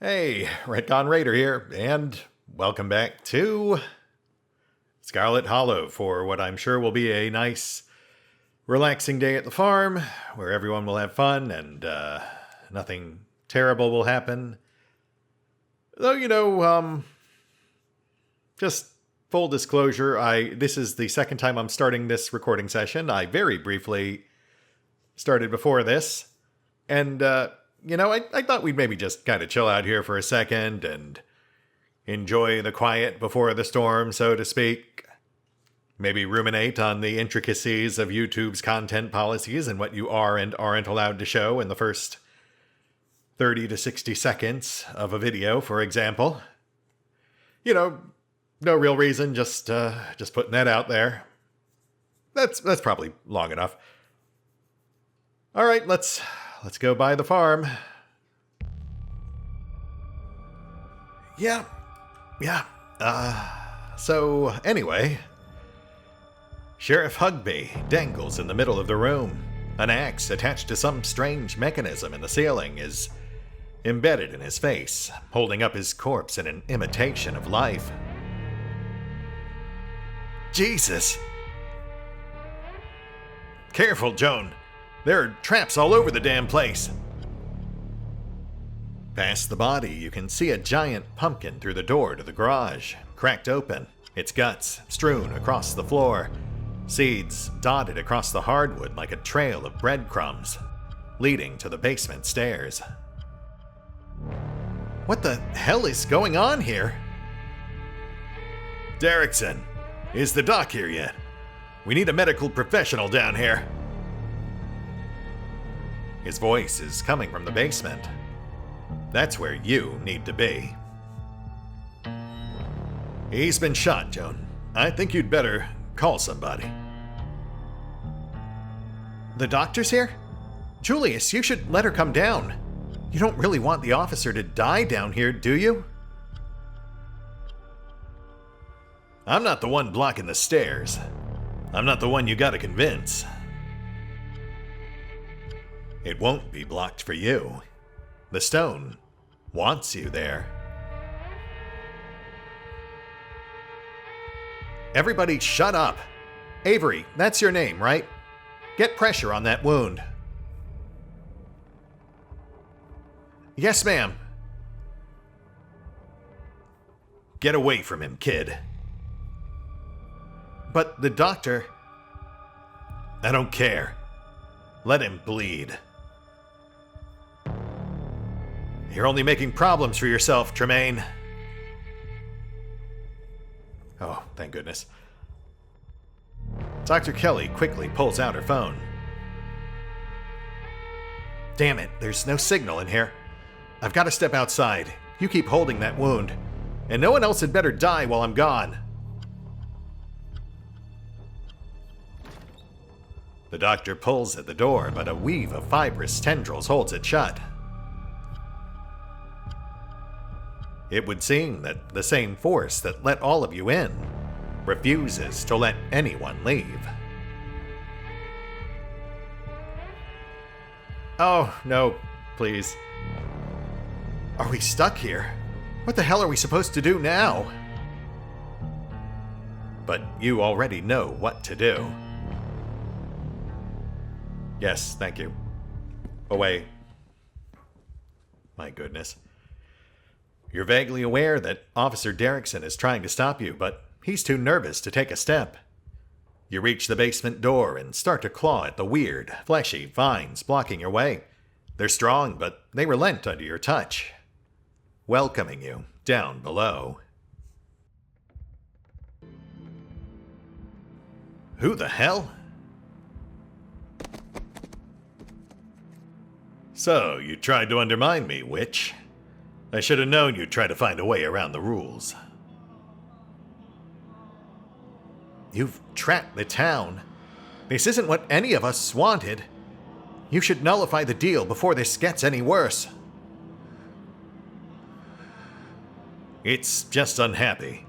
Hey, RetconRaider here, and welcome back to Scarlet Hollow for what I'm sure will be a nice, relaxing day at the farm, where everyone will have fun and nothing terrible will happen. Though, just full disclosure, this is the second time I'm starting this recording session. I very briefly started before this, and I thought we'd maybe just kind of chill out here for a second and enjoy the quiet before the storm, so to speak. Maybe ruminate on the intricacies of YouTube's content policies and what you are and aren't allowed to show in the first 30 to 60 seconds of a video, for example. No real reason, just putting that out there. That's probably long enough. All right, let's go by the farm. Yeah. So anyway, Sheriff Huggby dangles in the middle of the room. An axe attached to some strange mechanism in the ceiling is embedded in his face, holding up his corpse in an imitation of life. Jesus! Careful, Joan. There are traps all over the damn place. Past the body, you can see a giant pumpkin through the door to the garage, cracked open, its guts strewn across the floor, seeds dotted across the hardwood like a trail of breadcrumbs, leading to the basement stairs. What the hell is going on here? Derrickson, is the doc here yet? We need a medical professional down here. His voice is coming from the basement. That's where you need to be. He's been shot, Joan. I think you'd better call somebody. The doctor's here? Julius, you should let her come down. You don't really want the officer to die down here, do you? I'm not the one blocking the stairs. I'm not the one you gotta convince. It won't be blocked for you. The stone wants you there. Everybody shut up. Avery, that's your name, right? Get pressure on that wound. Yes, ma'am. Get away from him, kid. But the doctor... I don't care. Let him bleed. You're only making problems for yourself, Tremaine. Oh, thank goodness. Dr. Kelly quickly pulls out her phone. Damn it, there's no signal in here. I've got to step outside. You keep holding that wound. And no one else had better die while I'm gone. The doctor pulls at the door, but a weave of fibrous tendrils holds it shut. It would seem that the same force that let all of you in refuses to let anyone leave. Oh, no, please. Are we stuck here? What the hell are we supposed to do now? But you already know what to do. Yes, thank you. Away. My goodness. You're vaguely aware that Officer Derrickson is trying to stop you, but he's too nervous to take a step. You reach the basement door and start to claw at the weird, fleshy vines blocking your way. They're strong, but they relent under your touch, welcoming you down below. Who the hell? So, you tried to undermine me, witch. I should have known you'd try to find a way around the rules. You've trapped the town. This isn't what any of us wanted. You should nullify the deal before this gets any worse. It's just unhappy.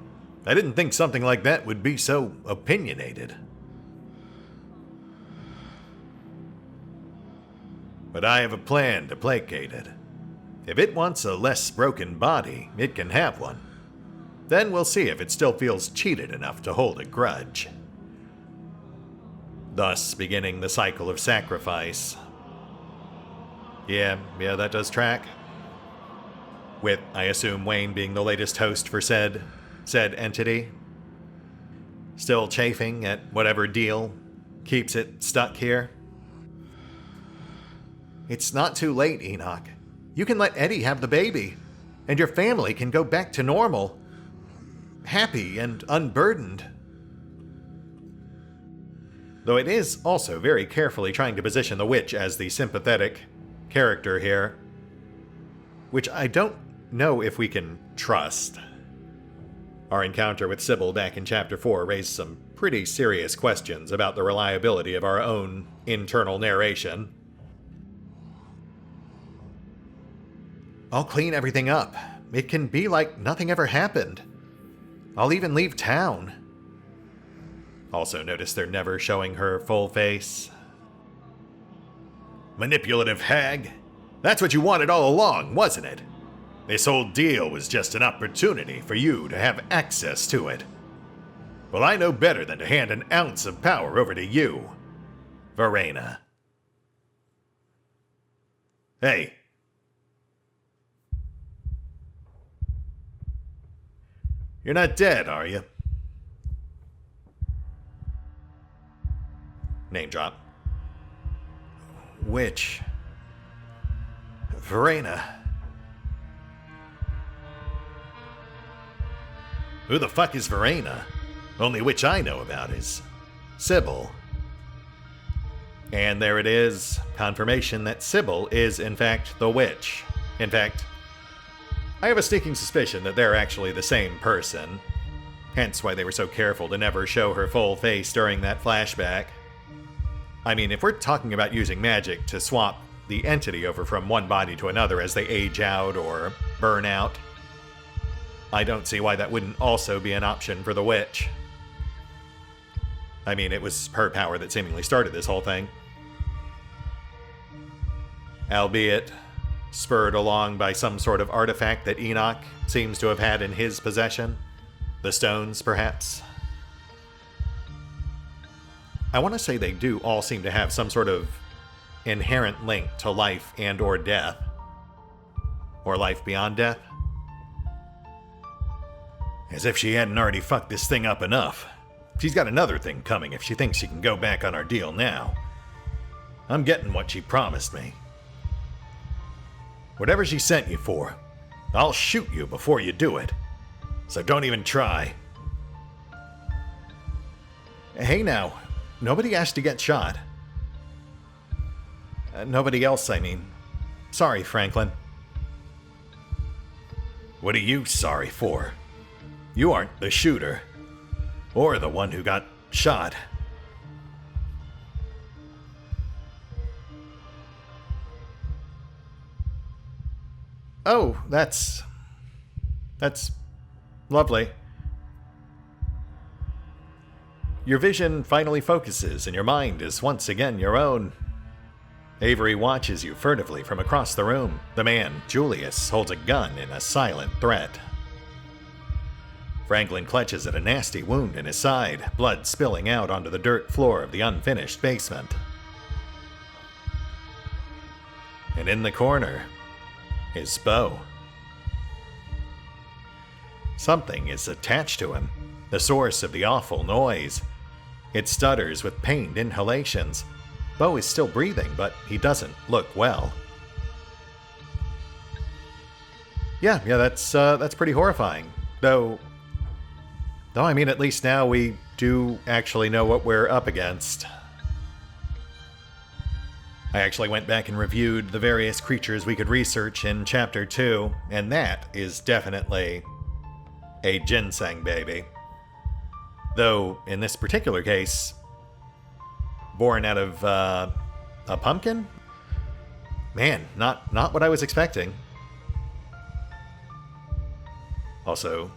I didn't think something like that would be so opinionated. But I have a plan to placate it. If it wants a less broken body, it can have one. Then we'll see if it still feels cheated enough to hold a grudge. Thus beginning the cycle of sacrifice. Yeah, that does track. With, I assume, Wayne being the latest host for said entity. Still chafing at whatever deal keeps it stuck here. It's not too late, Enoch. You can let Eddie have the baby, and your family can go back to normal. Happy and unburdened. Though it is also very carefully trying to position the witch as the sympathetic character here, which I don't know if we can trust. Our encounter with Sybil back in Chapter 4 raised some pretty serious questions about the reliability of our own internal narration. I'll clean everything up. It can be like nothing ever happened. I'll even leave town. Also notice they're never showing her full face. Manipulative hag. That's what you wanted all along, wasn't it? This whole deal was just an opportunity for you to have access to it. Well, I know better than to hand an ounce of power over to you, Verena. Hey. You're not dead, are you? Name drop. Witch. Verena. Who the fuck is Verena? Only witch I know about is Sybil. And there it is, confirmation that Sybil is in fact the witch. In fact, I have a sneaking suspicion that they're actually the same person. Hence why they were so careful to never show her full face during that flashback. I mean, if we're talking about using magic to swap the entity over from one body to another as they age out or burn out, I don't see why that wouldn't also be an option for the witch. I mean, it was her power that seemingly started this whole thing. Albeit spurred along by some sort of artifact that Enoch seems to have had in his possession. The stones, perhaps. I want to say they do all seem to have some sort of inherent link to life and or death. Or life beyond death. As if she hadn't already fucked this thing up enough. She's got another thing coming if she thinks she can go back on our deal now. I'm getting what she promised me. Whatever she sent you for, I'll shoot you before you do it. So don't even try. Hey now, nobody asked to get shot. Nobody else, I mean. Sorry, Franklin. What are you sorry for? You aren't the shooter. Or the one who got shot. Oh, that's lovely. Your vision finally focuses and your mind is once again your own. Avery watches you furtively from across the room. The man, Julius, holds a gun in a silent threat. Franklin clutches at a nasty wound in his side, blood spilling out onto the dirt floor of the unfinished basement. And in the corner, his bow. Something is attached to him, the source of the awful noise. It stutters with pained inhalations. Bo is still breathing, but he doesn't look well. Yeah, that's pretty horrifying. Though I mean, at least now we do actually know what we're up against. I actually went back and reviewed the various creatures we could research in Chapter 2, and that is definitely a ginseng baby. Though, in this particular case, born out of a pumpkin? Man, not what I was expecting. Also,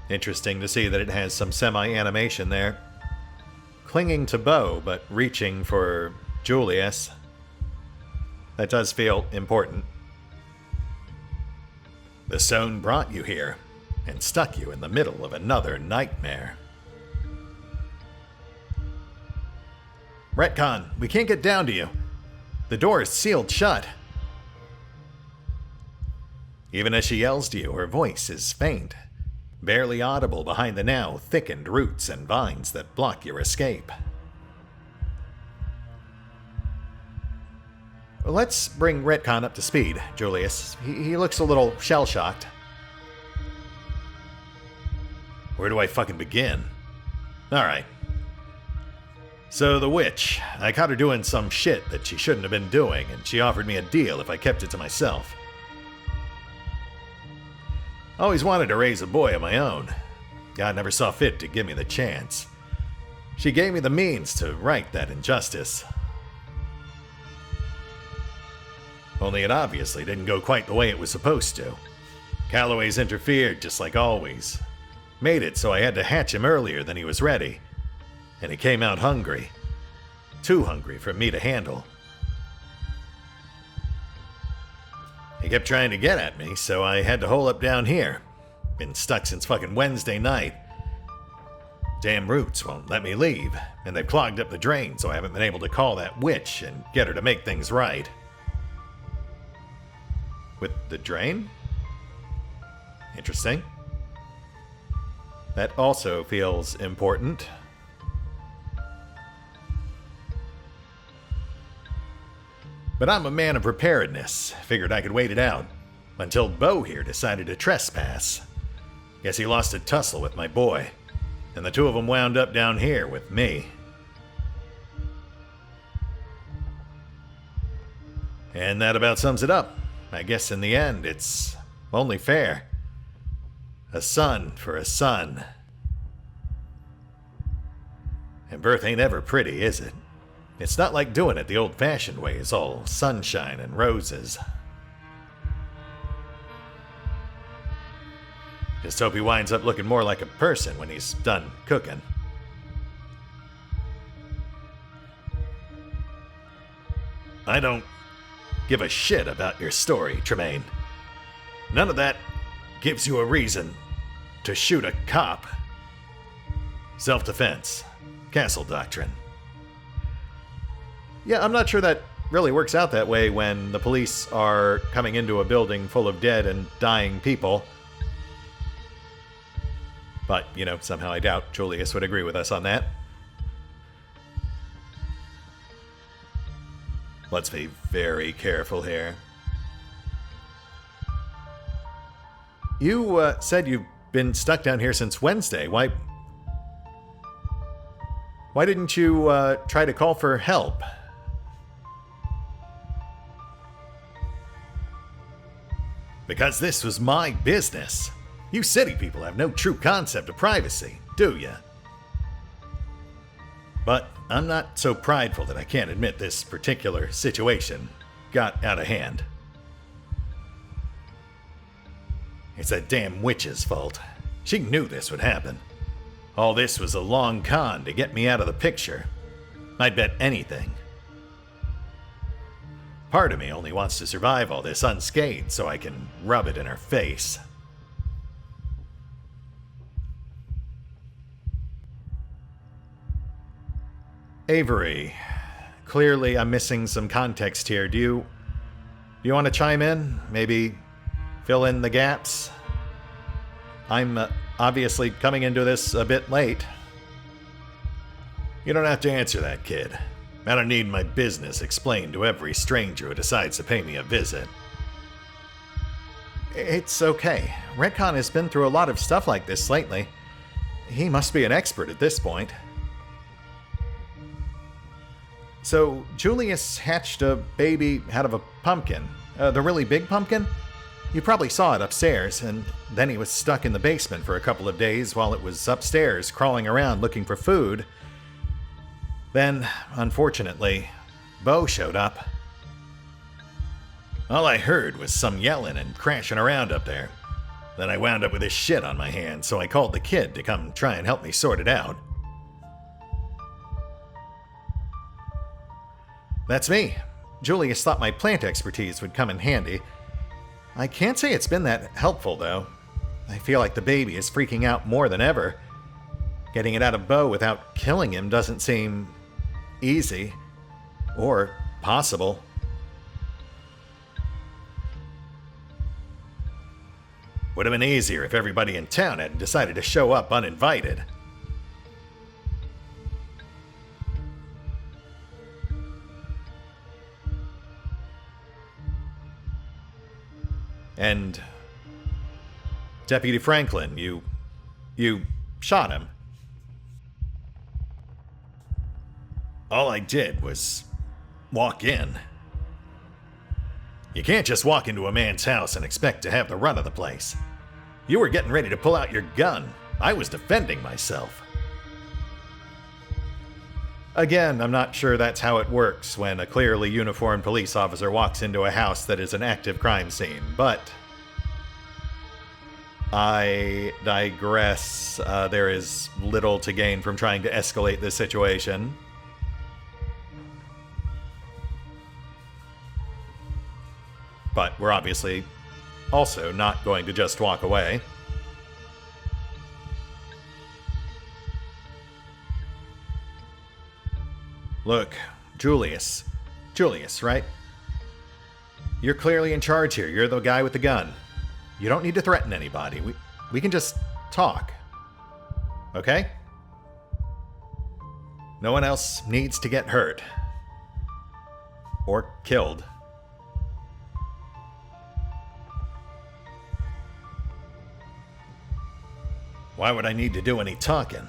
interesting to see that it has some semi-animation there. Clinging to Bo, but reaching for Julius. That does feel important. The stone brought you here and stuck you in the middle of another nightmare. Retcon, we can't get down to you. The door is sealed shut. Even as she yells to you, her voice is faint, barely audible behind the now thickened roots and vines that block your escape. Let's bring Retcon up to speed, Julius. He looks a little shell-shocked. Where do I fucking begin? Alright. So the witch, I caught her doing some shit that she shouldn't have been doing, and she offered me a deal if I kept it to myself. Always wanted to raise a boy of my own. God never saw fit to give me the chance. She gave me the means to right that injustice. Only it obviously didn't go quite the way it was supposed to. Calloway's interfered just like always. Made it so I had to hatch him earlier than he was ready. And he came out hungry. Too hungry for me to handle. He kept trying to get at me, so I had to hole up down here. Been stuck since fucking Wednesday night. Damn roots won't let me leave, and they've clogged up the drain, so I haven't been able to call that witch and get her to make things right. With the drain? Interesting. That also feels important. But I'm a man of preparedness. Figured I could wait it out. Until Bo here decided to trespass. Guess he lost a tussle with my boy. And the two of them wound up down here with me. And that about sums it up. I guess in the end, it's only fair. A son for a son. And birth ain't ever pretty, is it? It's not like doing it the old-fashioned way, it's all sunshine and roses. Just hope he winds up looking more like a person when he's done cooking. I don't give a shit about your story, Tremaine. None of that gives you a reason to shoot a cop. Self-defense. Castle doctrine. Yeah, I'm not sure that really works out that way when the police are coming into a building full of dead and dying people. But, you know, somehow I doubt Julius would agree with us on that. Let's be very careful here. You said you've been stuck down here since Wednesday. Why didn't you try to call for help? Because this was my business. You city people have no true concept of privacy, do ya? But I'm not so prideful that I can't admit this particular situation got out of hand. It's that damn witch's fault. She knew this would happen. All this was a long con to get me out of the picture. I'd bet anything. Part of me only wants to survive all this unscathed so I can rub it in her face. Avery, clearly I'm missing some context here. Do you want to chime in? Maybe fill in the gaps? I'm obviously coming into this a bit late. You don't have to answer that, kid. I don't need my business explained to every stranger who decides to pay me a visit. It's okay. Retcon has been through a lot of stuff like this lately. He must be an expert at this point. So, Julius hatched a baby out of a pumpkin. The really big pumpkin? You probably saw it upstairs, and then he was stuck in the basement for a couple of days while it was upstairs crawling around looking for food. Then, unfortunately, Bo showed up. All I heard was some yelling and crashing around up there. Then I wound up with this shit on my hands, so I called the kid to come try and help me sort it out. That's me. Julius thought my plant expertise would come in handy. I can't say it's been that helpful, though. I feel like the baby is freaking out more than ever. Getting it out of Bo without killing him doesn't seem easy or possible. Would have been easier if everybody in town had decided to show up uninvited. And Deputy Franklin, you shot him. All I did was walk in. You can't just walk into a man's house and expect to have the run of the place. You were getting ready to pull out your gun. I was defending myself. Again, I'm not sure that's how it works when a clearly uniformed police officer walks into a house that is an active crime scene, but I digress. There is little to gain from trying to escalate this situation. But we're obviously also not going to just walk away. Look, Julius, right? You're clearly in charge here. You're the guy with the gun. You don't need to threaten anybody. We can just talk. Okay? No one else needs to get hurt. Or killed. Why would I need to do any talking?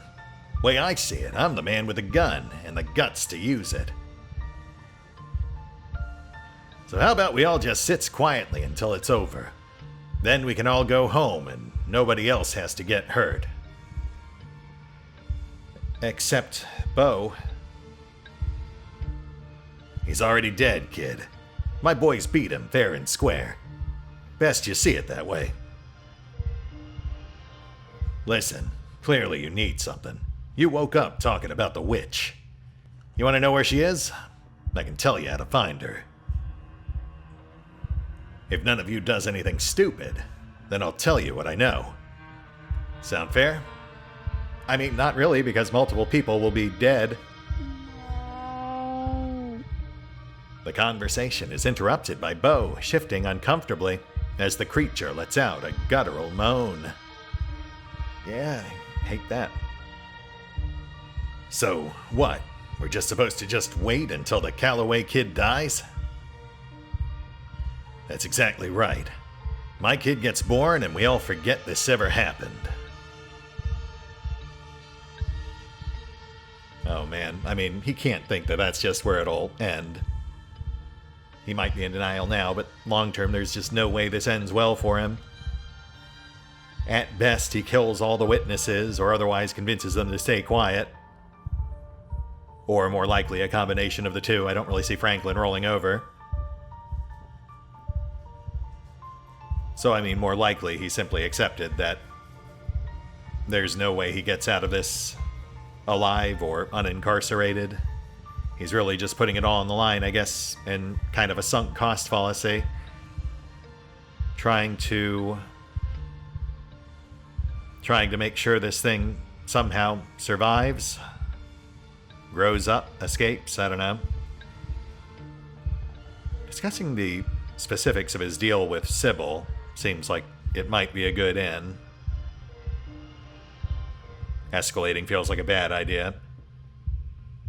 Way I see it, I'm the man with the gun and the guts to use it. So how about we all just sit quietly until it's over? Then we can all go home and nobody else has to get hurt. Except Bo. He's already dead, kid. My boys beat him fair and square. Best you see it that way. Listen, clearly you need something. You woke up talking about the witch. You want to know where she is? I can tell you how to find her. If none of you does anything stupid, then I'll tell you what I know. Sound fair? I mean, not really, because multiple people will be dead. The conversation is interrupted by Bo shifting uncomfortably as the creature lets out a guttural moan. Yeah, I hate that. So, what? We're just supposed to just wait until the Calloway kid dies? That's exactly right. My kid gets born and we all forget this ever happened. Oh man, I mean, he can't think that that's just where it'll end. He might be in denial now, but long term there's just no way this ends well for him. At best, he kills all the witnesses or otherwise convinces them to stay quiet. Or more likely, a combination of the two. I don't really see Franklin rolling over. So, I mean, more likely, he simply accepted that there's no way he gets out of this alive or unincarcerated. He's really just putting it all on the line, I guess, in kind of a sunk cost fallacy. Trying to make sure this thing somehow survives. Grows up, escapes, I don't know. Discussing the specifics of his deal with Sybil seems like it might be a good in. Escalating feels like a bad idea.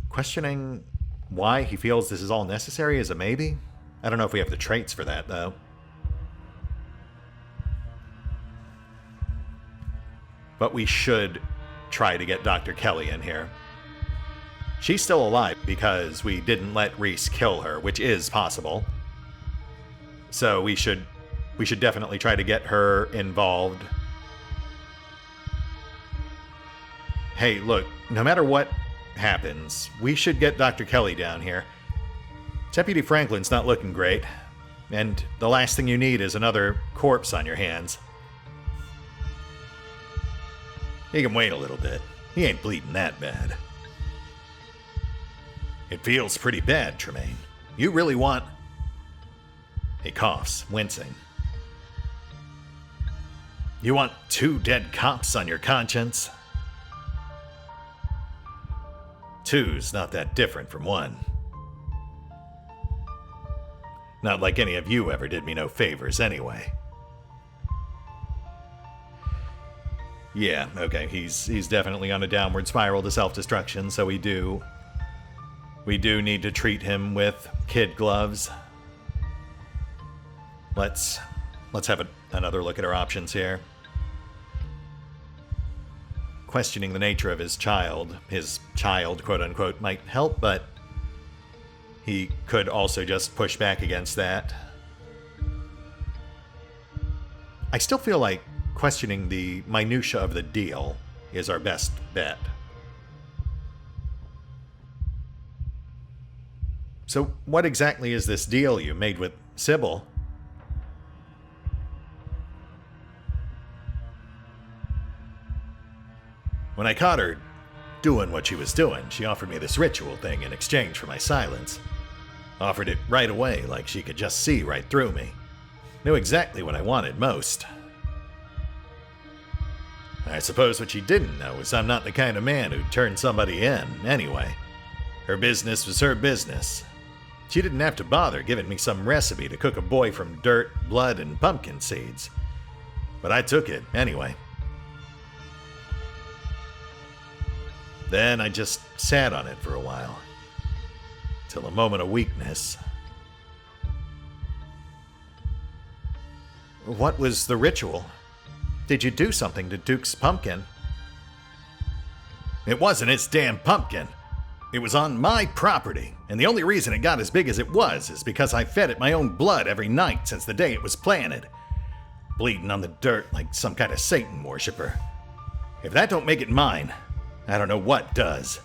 Questioning why he feels this is all necessary is a maybe. I don't know if we have the traits for that, though. But we should try to get Dr. Kelly in here. She's still alive because we didn't let Reese kill her, which is possible. So we should definitely try to get her involved. Hey, look, no matter what happens, we should get Dr. Kelly down here. Deputy Franklin's not looking great, and the last thing you need is another corpse on your hands. He can wait a little bit. He ain't bleeding that bad. It feels pretty bad, Tremaine. You really want... He coughs, wincing. You want 2 dead cops on your conscience? 2's not that different from 1. Not like any of you ever did me no favors anyway. Yeah, okay, he's definitely on a downward spiral to self-destruction, so we do need to treat him with kid gloves. Let's have another look at our options here. Questioning the nature of his child, quote-unquote, might help, but he could also just push back against that. I still feel like questioning the minutia of the deal is our best bet. So what exactly is this deal you made with Sybil? When I caught her doing what she was doing, she offered me this ritual thing in exchange for my silence. Offered it right away, like she could just see right through me. Knew exactly what I wanted most. I suppose what she didn't know is I'm not the kind of man who'd turn somebody in, anyway. Her business was her business. She didn't have to bother giving me some recipe to cook a boy from dirt, blood, and pumpkin seeds. But I took it, anyway. Then I just sat on it for a while. Till a moment of weakness. What was the ritual? Did you do something to Duke's pumpkin? It wasn't its damn pumpkin. It was on my property, and the only reason it got as big as it was is because I fed it my own blood every night since the day it was planted. Bleeding on the dirt like some kind of Satan worshiper. If that don't make it mine, I don't know what does.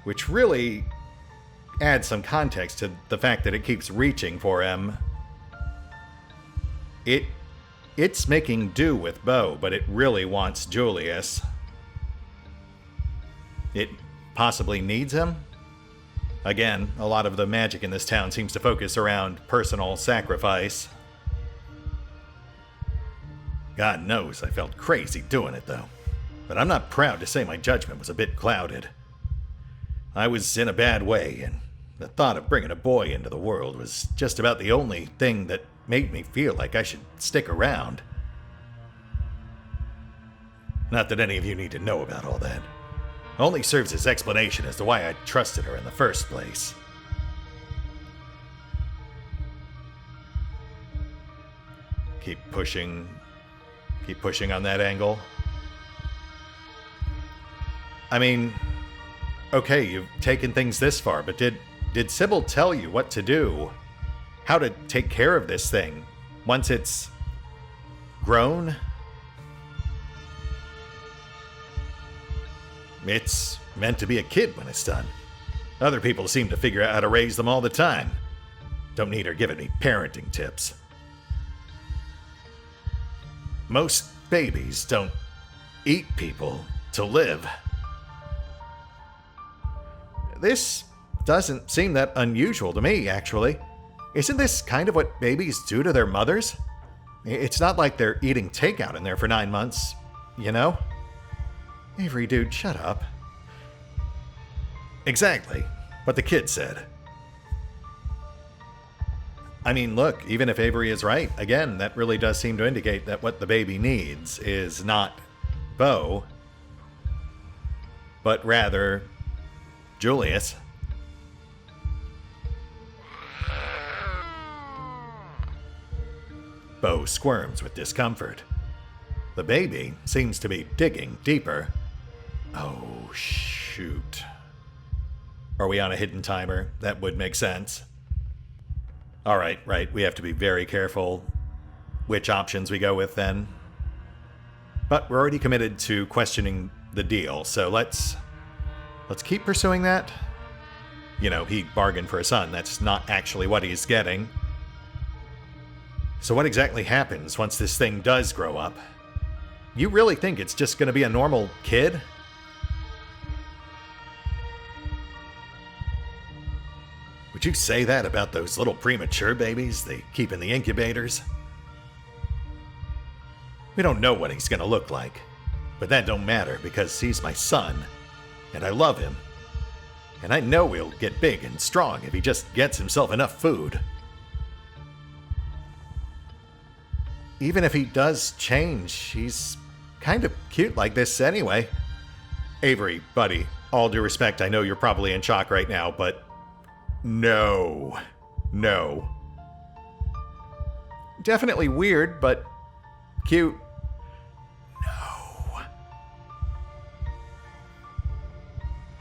Which really adds some context to the fact that it keeps reaching for him. It's making do with Bo, but it really wants Julius. It possibly needs him? Again, a lot of the magic in this town seems to focus around personal sacrifice. God knows I felt crazy doing it, though. But I'm not proud to say my judgment was a bit clouded. I was in a bad way, and the thought of bringing a boy into the world was just about the only thing that made me feel like I should stick around. Not that any of you need to know about all that. Only serves as explanation as to why I trusted her in the first place. Keep pushing on that angle. I mean, okay, you've taken things this far, but did Sybil tell you what to do? How to take care of this thing once it's grown? It's meant to be a kid when it's done. Other people seem to figure out how to raise them all the time. Don't need her giving me parenting tips. Most babies don't eat people to live. This doesn't seem that unusual to me, actually. Isn't this kind of what babies do to their mothers? It's not like they're eating takeout in there for 9 months, you know? Avery, dude, shut up. Exactly what the kid said. I mean, look, even if Avery is right, again, that really does seem to indicate that what the baby needs is not Bo, but rather Julius. Bo squirms with discomfort. The baby seems to be digging deeper. Oh, shoot. Are we on a hidden timer? That would make sense. All right, we have to be very careful which options we go with then. But we're already committed to questioning the deal, so let's keep pursuing that. You know, he bargained for a son. That's not actually what he's getting. So what exactly happens once this thing does grow up? You really think it's just going to be a normal kid? Would you say that about those little premature babies they keep in the incubators? We don't know what he's gonna look like, but that don't matter because he's my son, and I love him. And I know he'll get big and strong if he just gets himself enough food. Even if he does change, he's kind of cute like this anyway. Avery, buddy, all due respect, I know you're probably in shock right now, but no. No. Definitely weird, but cute. No.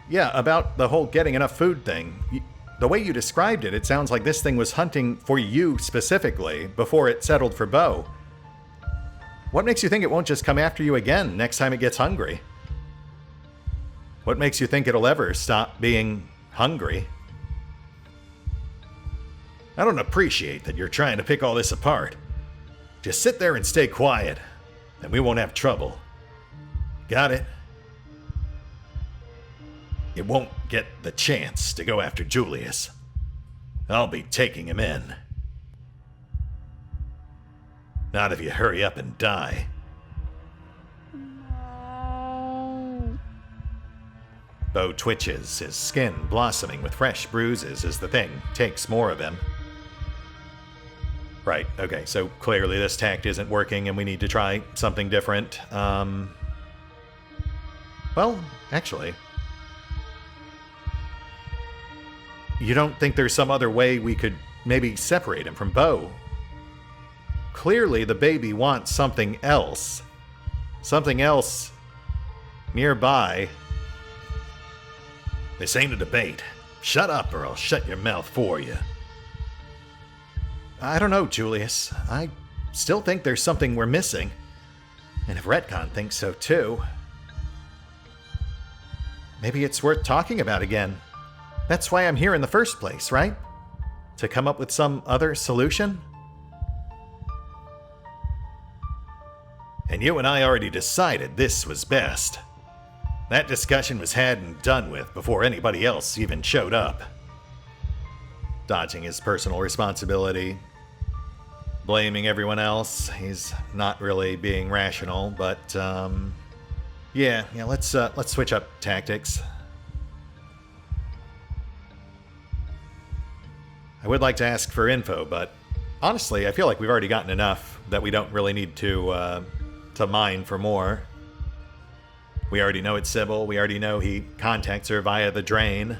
Yeah, about the whole getting enough food thing. The way you described it, it sounds like this thing was hunting for you specifically before it settled for Bo. What makes you think it won't just come after you again next time it gets hungry? What makes you think it'll ever stop being hungry? I don't appreciate that you're trying to pick all this apart. Just sit there and stay quiet, and we won't have trouble. Got it? It won't get the chance to go after Julius. I'll be taking him in. Not if you hurry up and die. No. Bo twitches, his skin blossoming with fresh bruises as the thing takes more of him. Right, okay, so clearly this tact isn't working and we need to try something different. Well, actually, you don't think there's some other way we could maybe separate him from Bo? Clearly the baby wants something else. Something else nearby. This ain't a debate. Shut up or I'll shut your mouth for you. I don't know, Julius. I still think there's something we're missing. And if Retcon thinks so too. Maybe it's worth talking about again. That's why I'm here in the first place, right? To come up with some other solution? And you and I already decided this was best. That discussion was had and done with before anybody else even showed up. Dodging his personal responsibility, blaming everyone else. He's not really being rational, but yeah, let's switch up tactics. I would like to ask for info, but honestly, I feel like we've already gotten enough that we don't really need to mine for more. We already know it's Sybil. We already know he contacts her via the drain.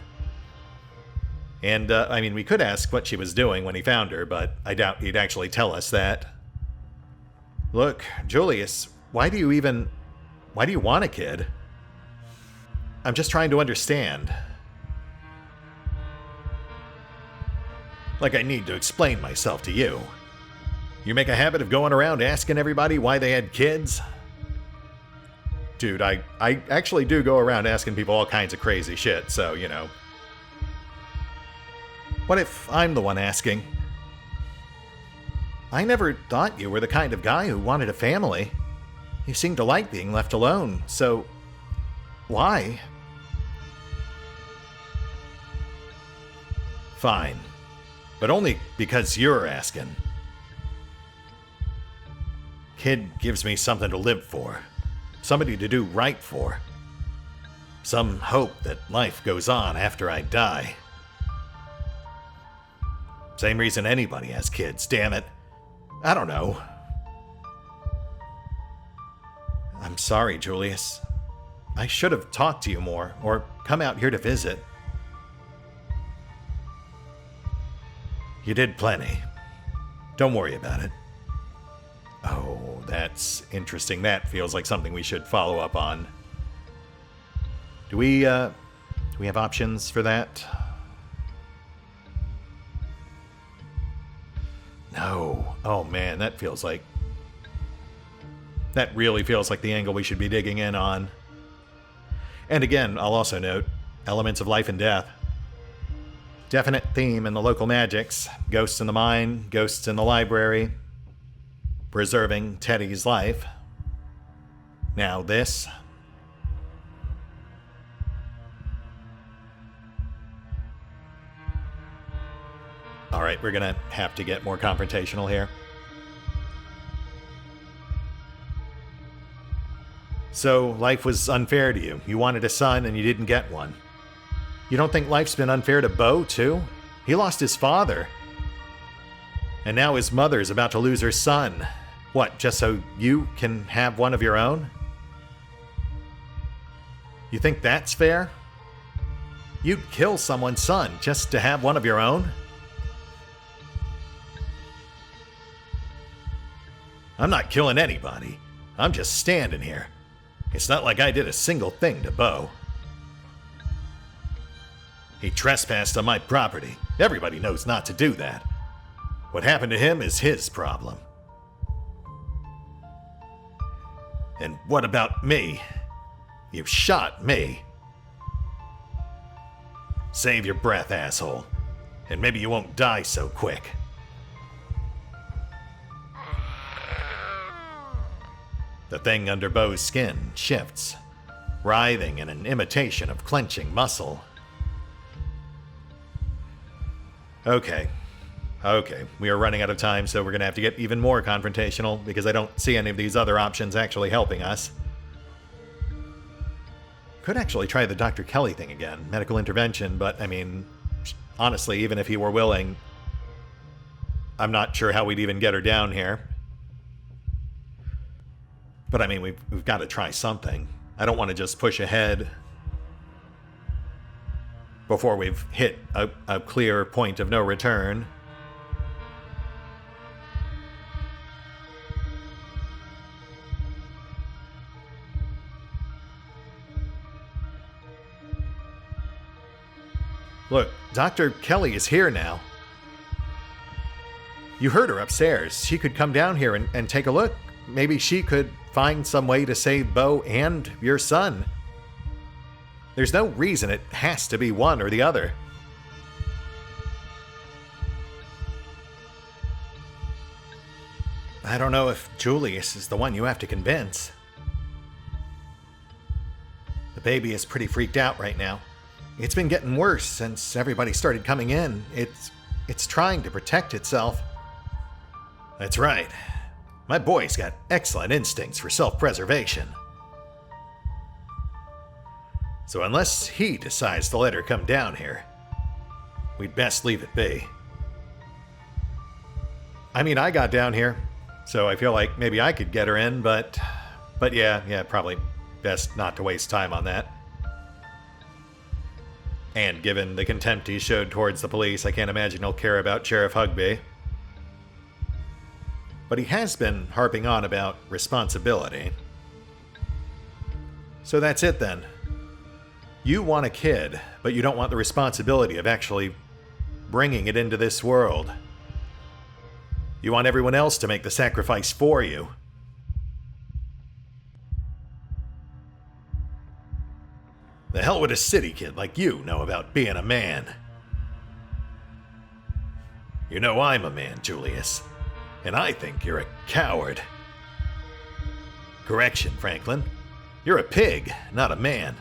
And, I mean, we could ask what she was doing when he found her, but I doubt he'd actually tell us that. Look, Julius, why do you want a kid? I'm just trying to understand. Like I need to explain myself to you. You make a habit of going around asking everybody why they had kids? Dude, I actually do go around asking people all kinds of crazy shit, so, you know. What if I'm the one asking? I never thought you were the kind of guy who wanted a family. You seem to like being left alone, so why? Fine, but only because you're asking. Kid gives me something to live for, somebody to do right for. Some hope that life goes on after I die. Same reason anybody has kids, damn it. I don't know. I'm sorry, Julius. I should have talked to you more, or come out here to visit. You did plenty. Don't worry about it. Oh, that's interesting. That feels like something we should follow up on. Do we have options for that? No. Oh man, that really feels like the angle we should be digging in on. And again, I'll also note, elements of life and death. Definite theme in the local magics. Ghosts in the mine, ghosts in the library. Preserving Teddy's life. Now this. Alright, we're gonna have to get more confrontational here. So life was unfair to you. You wanted a son and you didn't get one. You don't think life's been unfair to Bo, too? He lost his father. And now his mother's about to lose her son. What, just so you can have one of your own? You think that's fair? You'd kill someone's son just to have one of your own? I'm not killing anybody. I'm just standing here. It's not like I did a single thing to Bo. He trespassed on my property. Everybody knows not to do that. What happened to him is his problem. And what about me? You shot me. Save your breath, asshole. And maybe you won't die so quick. The thing under Bo's skin shifts, writhing in an imitation of clenching muscle. Okay, we are running out of time, so we're going to have to get even more confrontational because I don't see any of these other options actually helping us. Could actually try the Dr. Kelly thing again, medical intervention, but I mean, honestly, even if he were willing, I'm not sure how we'd even get her down here. But I mean, we've got to try something. I don't want to just push ahead before we've hit a clear point of no return. Look, Dr. Kelly is here now. You heard her upstairs. She could come down here and take a look. Maybe she could find some way to save Bo and your son. There's no reason it has to be one or the other. I don't know if Julius is the one you have to convince. The baby is pretty freaked out right now. It's been getting worse since everybody started coming in. It's trying to protect itself. That's right. My boy's got excellent instincts for self-preservation. So unless he decides to let her come down here, we'd best leave it be. I mean, I got down here, so I feel like maybe I could get her in, but yeah, probably best not to waste time on that. And given the contempt he showed towards the police, I can't imagine he'll care about Sheriff Huggby. But he has been harping on about responsibility. So that's it then. You want a kid, but you don't want the responsibility of actually bringing it into this world. You want everyone else to make the sacrifice for you. The hell would a city kid like you know about being a man? You know I'm a man, Julius. And I think you're a coward. Correction, Franklin. You're a pig, not a man.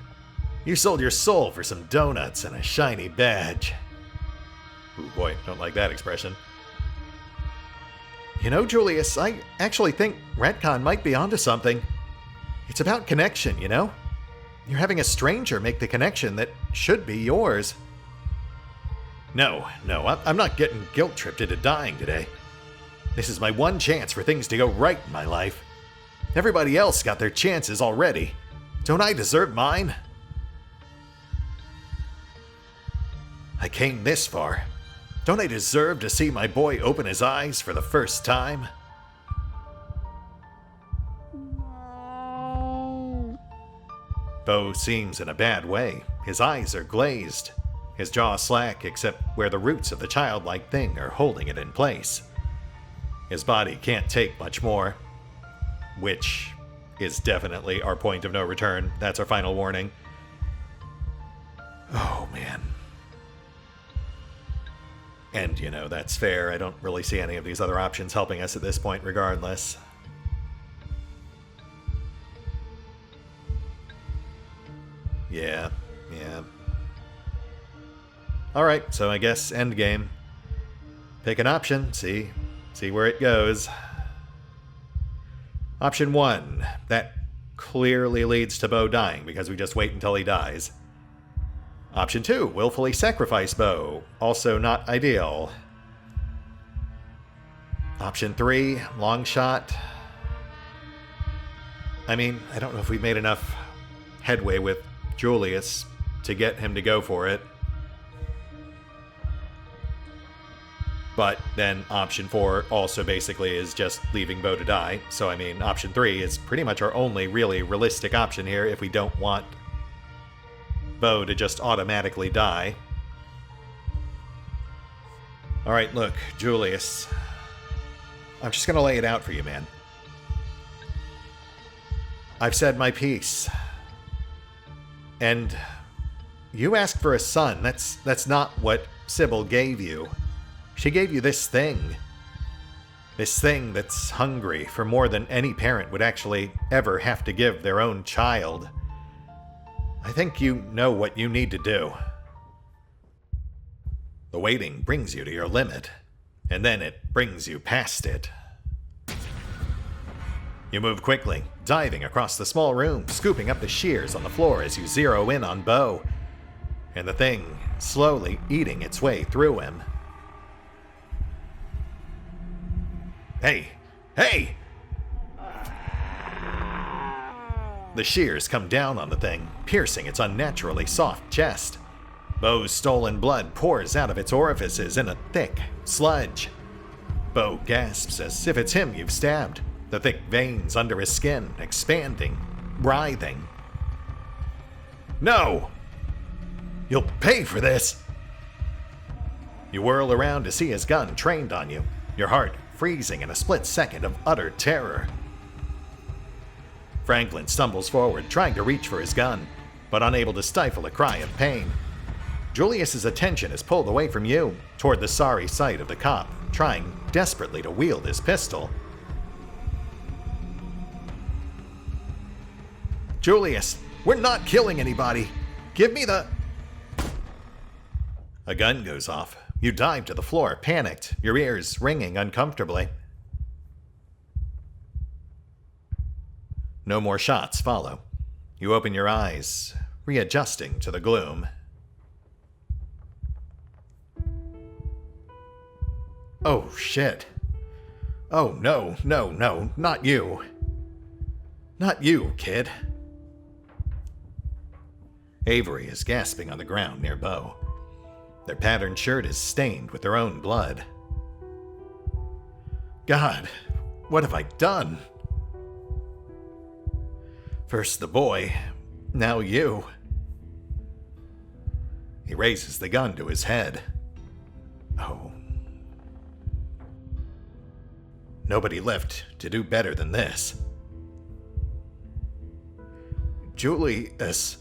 You sold your soul for some donuts and a shiny badge. Ooh boy, don't like that expression. You know, Julius, I actually think Retcon might be onto something. It's about connection, you know? You're having a stranger make the connection that should be yours. No, I'm not getting guilt-tripped into dying today. This is my one chance for things to go right in my life. Everybody else got their chances already. Don't I deserve mine? I came this far. Don't I deserve to see my boy open his eyes for the first time? Bo seems in a bad way. His eyes are glazed. His jaw slack except where the roots of the childlike thing are holding it in place. His body can't take much more. Which is definitely our point of no return. That's our final warning. Oh, man. And, you know, that's fair. I don't really see any of these other options helping us at this point regardless. Yeah. Alright, so I guess endgame. Pick an option, see where it goes. Option 1. That clearly leads to Bo dying because we just wait until he dies. Option 2, willfully sacrifice Bo. Also not ideal. Option 3, long shot. I mean, I don't know if we've made enough headway with Julius to get him to go for it. But then option 4 also basically is just leaving Bo to die. So, I mean, option 3 is pretty much our only really realistic option here if we don't want Bo to just automatically die. Alright, look, Julius. I'm just gonna lay it out for you, man. I've said my piece. And you asked for a son. That's not what Sybil gave you. She gave you this thing. This thing that's hungry for more than any parent would actually ever have to give their own child. I think you know what you need to do. The waiting brings you to your limit, and then it brings you past it. You move quickly, diving across the small room, scooping up the shears on the floor as you zero in on Bo, and the thing slowly eating its way through him. Hey! Hey! The shears come down on the thing, piercing its unnaturally soft chest. Bo's stolen blood pours out of its orifices in a thick sludge. Bo gasps as if it's him you've stabbed, the thick veins under his skin expanding, writhing. No! You'll pay for this! You whirl around to see his gun trained on you, your heart freezing in a split second of utter terror. Franklin stumbles forward, trying to reach for his gun, but unable to stifle a cry of pain. Julius's attention is pulled away from you, toward the sorry sight of the cop, trying desperately to wield his pistol. Julius, we're not killing anybody. Give me the... A gun goes off. You dive to the floor, panicked, your ears ringing uncomfortably. No more shots follow. You open your eyes, readjusting to the gloom. Oh, shit. Oh, no, not you. Not you, kid. Avery is gasping on the ground near Bo. Their patterned shirt is stained with their own blood. God, what have I done? First the boy, now you. He raises the gun to his head. Oh. Nobody left to do better than this. Julius.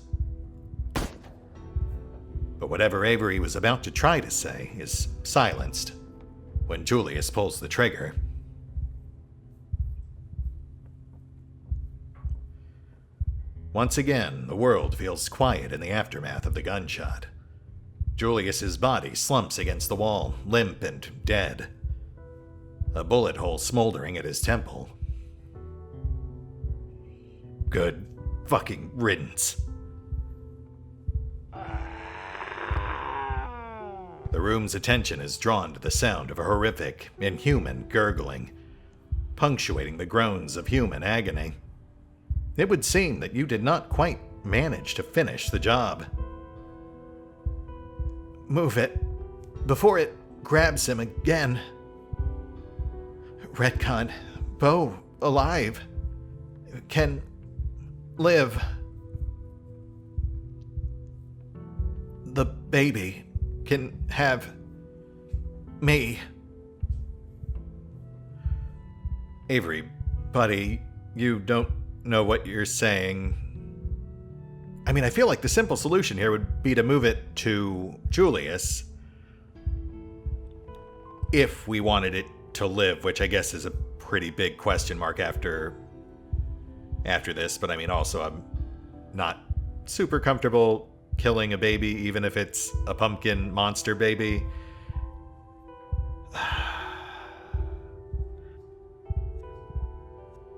But whatever Avery was about to try to say is silenced when Julius pulls the trigger. Once again, the world feels quiet in the aftermath of the gunshot. Julius's body slumps against the wall, limp and dead. A bullet hole smoldering at his temple. Good fucking riddance. The room's attention is drawn to the sound of a horrific, inhuman gurgling, punctuating the groans of human agony. It would seem that you did not quite manage to finish the job. Move it, before it grabs him again. Retcon, Bo, alive, can live. The baby can have me. Avery, buddy, you don't know what you're saying. I mean, I feel like the simple solution here would be to move it to Julius. If we wanted it to live, which I guess is a pretty big question mark after this, but I mean, also I'm not super comfortable killing a baby, even if it's a pumpkin monster baby.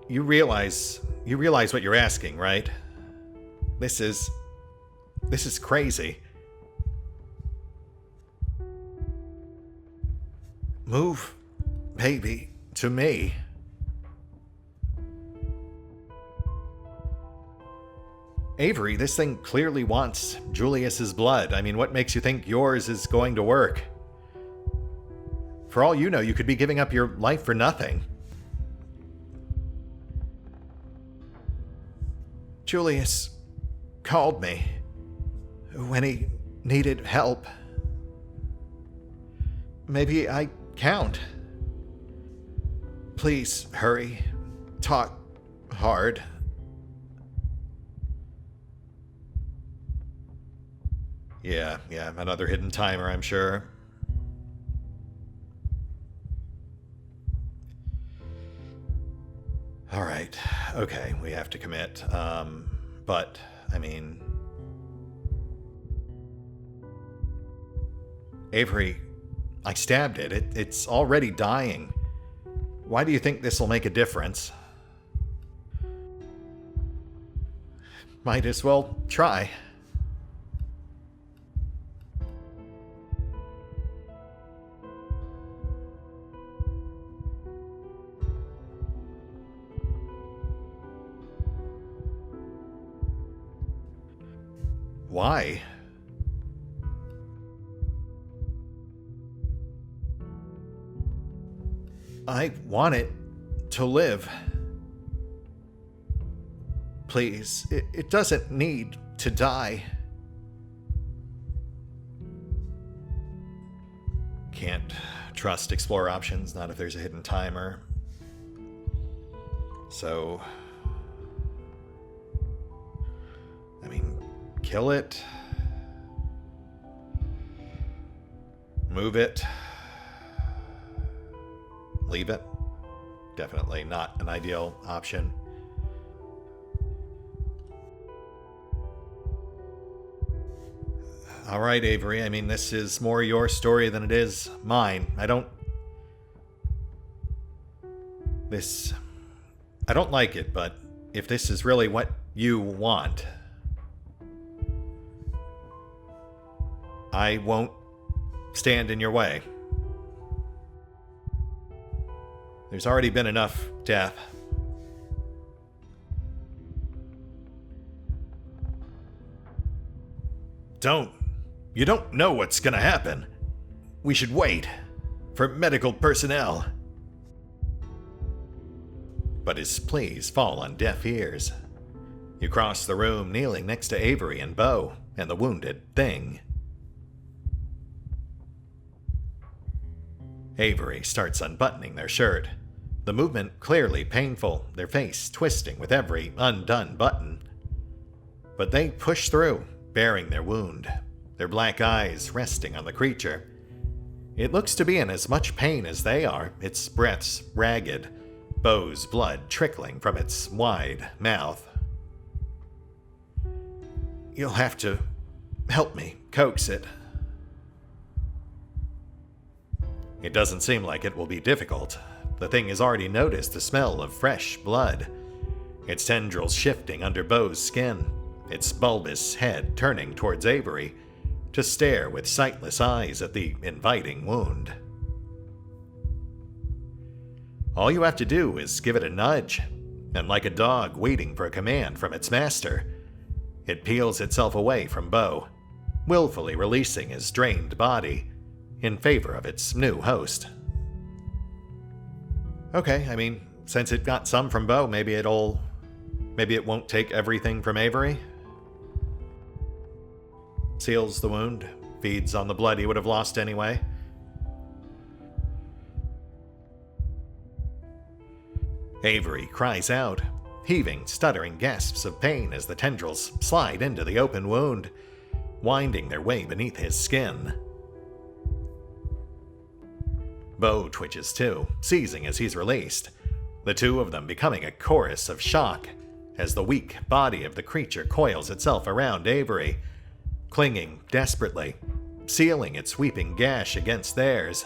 You realize You realize what you're asking, right? This is crazy. Move, baby, to me. Avery, this thing clearly wants Julius's blood. I mean, what makes you think yours is going to work? For all you know, you could be giving up your life for nothing. Julius called me when he needed help. Maybe I can't. Please hurry. Talk hard. Yeah, another hidden timer, I'm sure. Alright, okay, we have to commit. But, I mean... Avery, I stabbed it. It's already dying. Why do you think this will make a difference? Might as well try. Why? I want it to live. Please, it doesn't need to die. Can't trust explore options, not if there's a hidden timer. So... I mean, kill it. Move it. Leave it. Definitely not an ideal option. All right, Avery. I mean, this is more your story than it is mine. I don't like it, but if this is really what you want, I won't stand in your way. There's already been enough death. You don't know what's gonna happen. We should wait for medical personnel. But his pleas fall on deaf ears. You cross the room, kneeling next to Avery and Bo and the wounded thing. Avery starts unbuttoning their shirt. The movement clearly painful, their face twisting with every undone button. But they push through, bearing their wound, their black eyes resting on the creature. It looks to be in as much pain as they are, its breaths ragged, Bo's blood trickling from its wide mouth. You'll have to help me coax it. It doesn't seem like it will be difficult. The thing has already noticed the smell of fresh blood, its tendrils shifting under Bo's skin, its bulbous head turning towards Avery to stare with sightless eyes at the inviting wound. All you have to do is give it a nudge, and like a dog waiting for a command from its master, it peels itself away from Bo, willfully releasing his drained body in favor of its new host. Okay, I mean, since it got some from Bo, maybe it won't take everything from Avery. Seals the wound, feeds on the blood he would have lost anyway. Avery cries out, heaving, stuttering gasps of pain as the tendrils slide into the open wound, winding their way beneath his skin. Bo twitches too, seizing as he's released, the two of them becoming a chorus of shock as the weak body of the creature coils itself around Avery, clinging desperately, sealing its sweeping gash against theirs.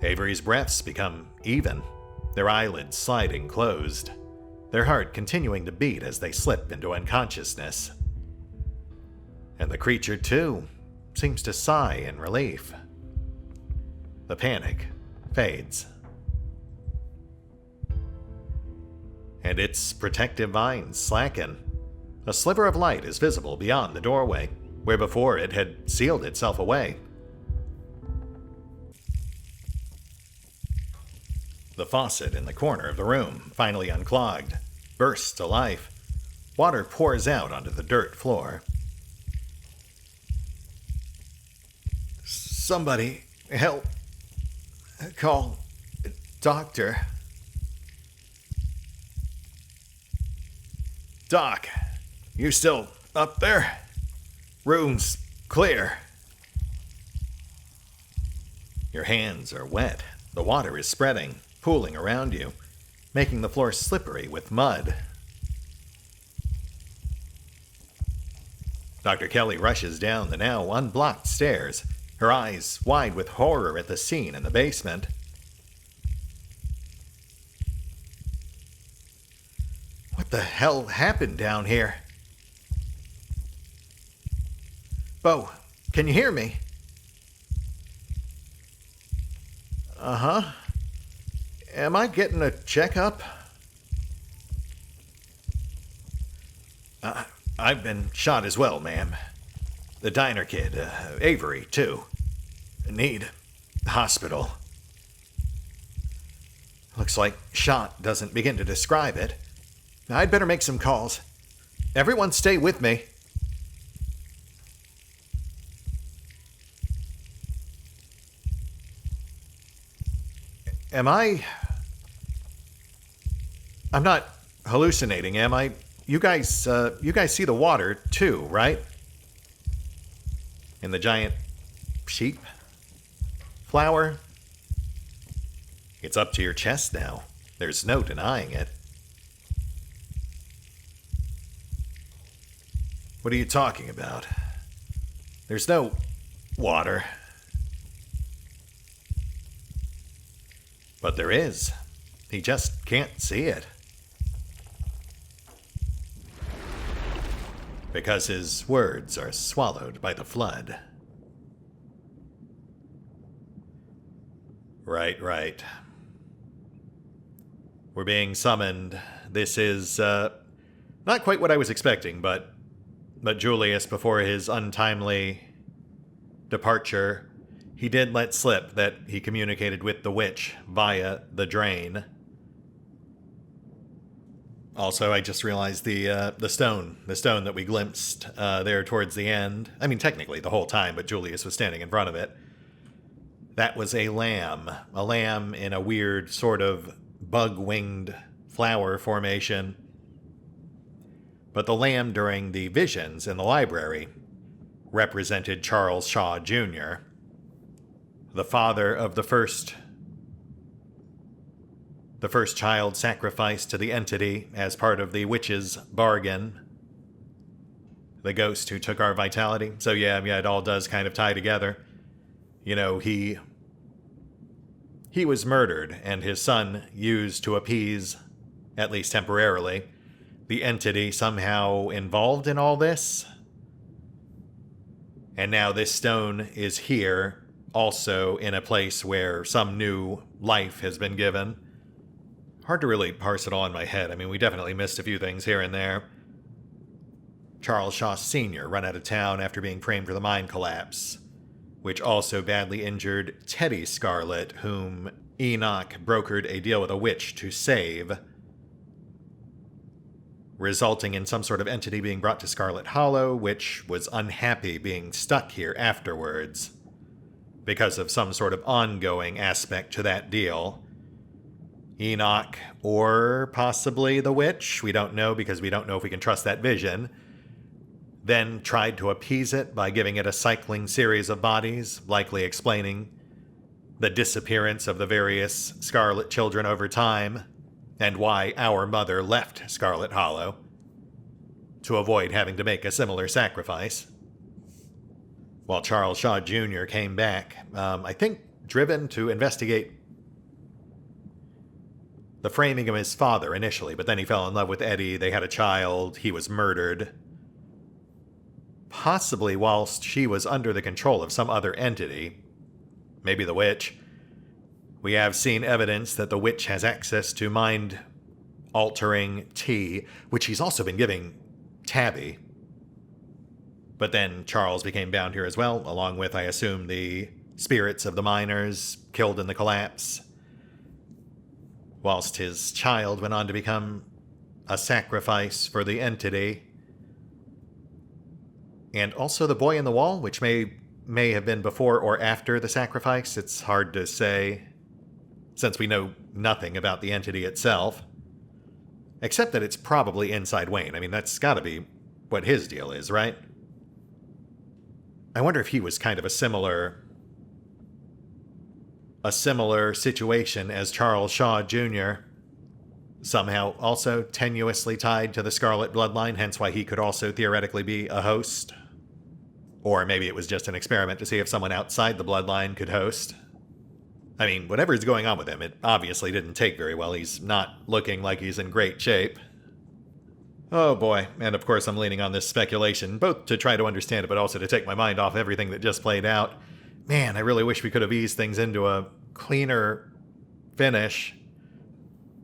Avery's breaths become even, their eyelids sliding closed, their heart continuing to beat as they slip into unconsciousness. And the creature, too, seems to sigh in relief. The panic fades. And its protective vines slacken. A sliver of light is visible beyond the doorway, where before it had sealed itself away. The faucet in the corner of the room, finally unclogged, bursts to life. Water pours out onto the dirt floor. Somebody help. Call doctor. Doc, you still up there? Room's clear. Your hands are wet. The water is spreading, pooling around you, making the floor slippery with mud. Dr. Kelly rushes down the now unblocked stairs, her eyes wide with horror at the scene in the basement. What the hell happened down here? Bo, can you hear me? Uh-huh. Am I getting a checkup? I've been shot as well, ma'am. The diner kid, Avery, too. Need hospital. Looks like shot doesn't begin to describe it. I'd better make some calls. Everyone stay with me. I'm not hallucinating, am I? You guys see the water, too, right? In the giant sheep flower? It's up to your chest now. There's no denying it. What are you talking about? There's no water. But there is. He just can't see it. Because his words are swallowed by the flood. Right. We're being summoned. This is, not quite what I was expecting, but Julius, before his untimely departure, he did let slip that he communicated with the witch via the drain. Also, I just realized the stone that we glimpsed there towards the end. I mean, technically the whole time, but Julius was standing in front of it. That was a lamb in a weird sort of bug-winged flower formation. But the lamb during the visions in the library represented Charles Shaw Jr., the father of the first child sacrificed to the entity as part of the witch's bargain. The ghost who took our vitality. So yeah, it all does kind of tie together. You know, he was murdered and his son used to appease, at least temporarily, the entity somehow involved in all this. And now this stone is here, also in a place where some new life has been given. Hard to really parse it all in my head. I mean, we definitely missed a few things here and there. Charles Shaw Sr. run out of town after being framed for the mine collapse, which also badly injured Teddy Scarlet, whom Enoch brokered a deal with a witch to save, resulting in some sort of entity being brought to Scarlet Hollow, which was unhappy being stuck here afterwards because of some sort of ongoing aspect to that deal. Enoch, or possibly the witch, we don't know because we don't know if we can trust that vision, then tried to appease it by giving it a cycling series of bodies, likely explaining the disappearance of the various Scarlet children over time, and why our mother left Scarlet Hollow, to avoid having to make a similar sacrifice. While Charles Shaw Jr. came back, I think driven to investigate the framing of his father initially, but then he fell in love with Eddie, they had a child, he was murdered. Possibly whilst she was under the control of some other entity. Maybe the witch. We have seen evidence that the witch has access to mind-altering tea, which he's also been giving Tabby. But then Charles became bound here as well, along with, I assume, the spirits of the miners killed in the collapse. Whilst his child went on to become a sacrifice for the entity. And also the boy in the wall, which may have been before or after the sacrifice. It's hard to say, since we know nothing about the entity itself. Except that it's probably inside Wayne. I mean, that's gotta be what his deal is, right? I wonder if he was kind of a similar situation as Charles Shaw Jr., somehow also tenuously tied to the Scarlet bloodline, hence why he could also theoretically be a host. Or maybe it was just an experiment to see if someone outside the bloodline could host. I mean, whatever's going on with him, it obviously didn't take very well. He's not looking like he's in great shape. Oh boy, and of course I'm leaning on this speculation, both to try to understand it, but also to take my mind off everything that just played out. Man, I really wish we could have eased things into a cleaner finish.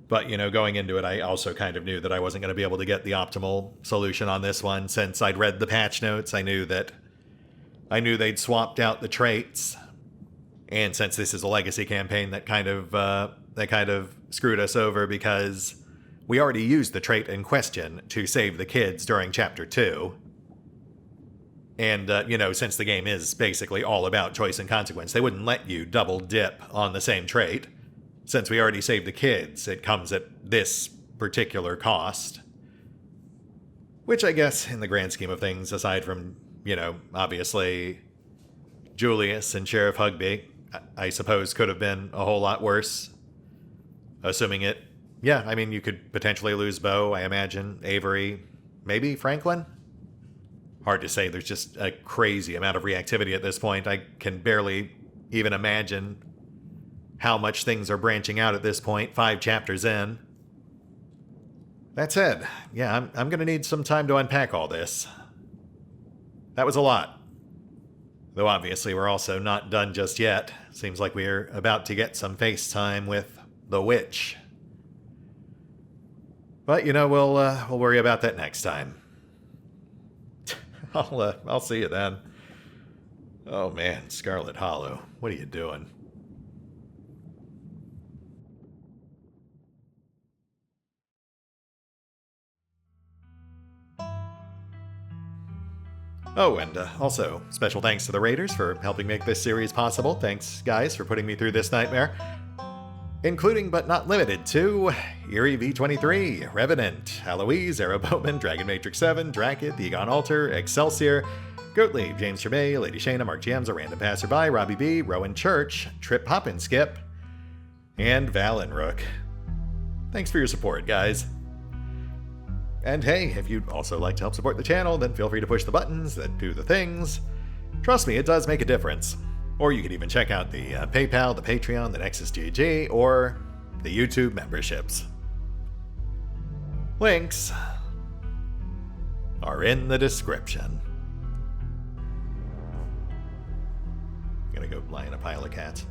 But, going into it, I also kind of knew that I wasn't going to be able to get the optimal solution on this one. Since I'd read the patch notes, I knew they'd swapped out the traits. And since this is a legacy campaign, that kind of screwed us over because we already used the trait in question to save the kids during Chapter 2. And, since the game is basically all about choice and consequence, they wouldn't let you double dip on the same trait. Since we already saved the kids, it comes at this particular cost. Which I guess, in the grand scheme of things, aside from, obviously Julius and Sheriff Huggby, I suppose could have been a whole lot worse. Assuming it, you could potentially lose Bo, I imagine, Avery, maybe Franklin? Hard to say, there's just a crazy amount of reactivity at this point. I can barely even imagine how much things are branching out at this point, 5 chapters in. That said, I'm going to need some time to unpack all this. That was a lot. Though obviously we're also not done just yet. Seems like we're about to get some FaceTime with the witch. But, we'll worry about that next time. I'll see you then. Oh man, Scarlet Hollow, what are you doing? Oh, and also, special thanks to the Raiders for helping make this series possible. Thanks, guys, for putting me through this nightmare. Including, but not limited to, Eerie V23, Revenant, Alois, Arrow Bowman, Dragon Matrix 7, Drakiith, EgonAlter, Exsellsior, Gottlieb, James Trimmier, Lady Shayna, Mark Giemza, RandomPassrby, RobbyB, Rowan Church, Triphoppenskip, and Valinrook. Thanks for your support, guys. And hey, if you'd also like to help support the channel, then feel free to push the buttons that do the things. Trust me, it does make a difference. Or you could even check out the PayPal, the Patreon, the Nexus GG, or the YouTube memberships. Links are in the description. I'm gonna go lie in a pile of cats.